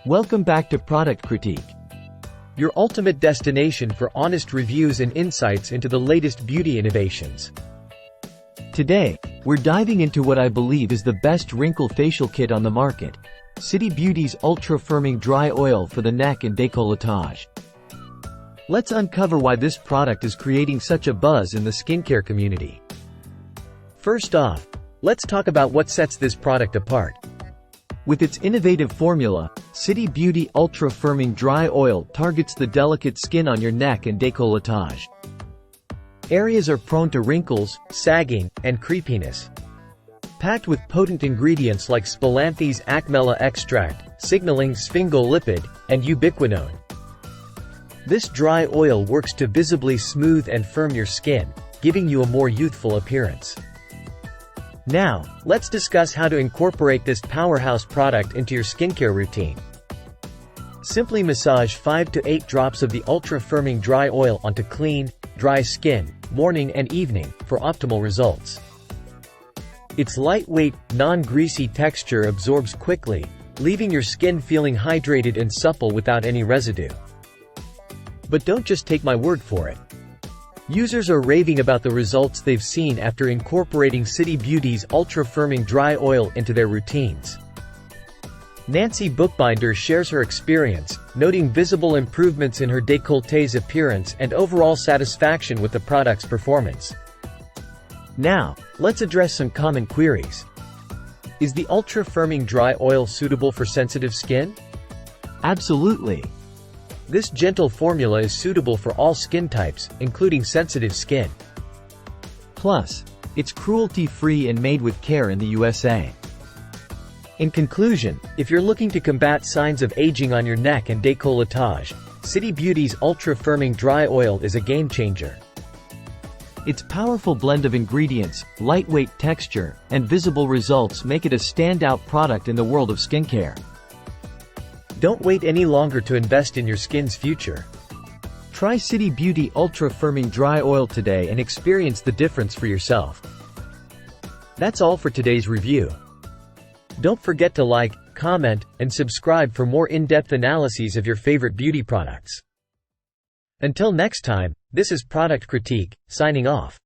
Welcome back to Product Critique, your ultimate destination for honest reviews and insights into the latest beauty innovations. Today, we're diving into what I believe is the best wrinkle facial kit on the market, City Beauty's ultra-firming dry oil for the neck and décolletage. Let's uncover why this product is creating such a buzz in the skincare community. First off, let's talk about what sets this product apart. With its innovative formula, City Beauty Ultra Firming Dry Oil targets the delicate skin on your neck and décolletage. Areas are prone to wrinkles, sagging, and creepiness. Packed with potent ingredients like spilanthes acmella extract, signaling sphingolipid, and ubiquinone. This dry oil works to visibly smooth and firm your skin, giving you a more youthful appearance. Now, let's discuss how to incorporate this powerhouse product into your skincare routine. Simply massage 5 to 8 drops of the ultra-firming dry oil onto clean, dry skin, morning and evening, for optimal results. Its lightweight, non-greasy texture absorbs quickly, leaving your skin feeling hydrated and supple without any residue. But don't just take my word for it. Users are raving about the results they've seen after incorporating City Beauty's ultra-firming dry oil into their routines. Nancy Bookbinder shares her experience, noting visible improvements in her décolleté's appearance and overall satisfaction with the product's performance. Now, let's address some common queries. Is the ultra-firming dry oil suitable for sensitive skin? Absolutely. This gentle formula is suitable for all skin types, including sensitive skin. Plus, it's cruelty-free and made with care in the USA. In conclusion, if you're looking to combat signs of aging on your neck and décolletage, City Beauty's ultra-firming dry oil is a game-changer. Its powerful blend of ingredients, lightweight texture, and visible results make it a standout product in the world of skincare. Don't wait any longer to invest in your skin's future. Try City Beauty Ultra Firming Dry Oil today and experience the difference for yourself. That's all for today's review. Don't forget to like, comment, and subscribe for more in-depth analyses of your favorite beauty products. Until next time, this is Product Critique, signing off.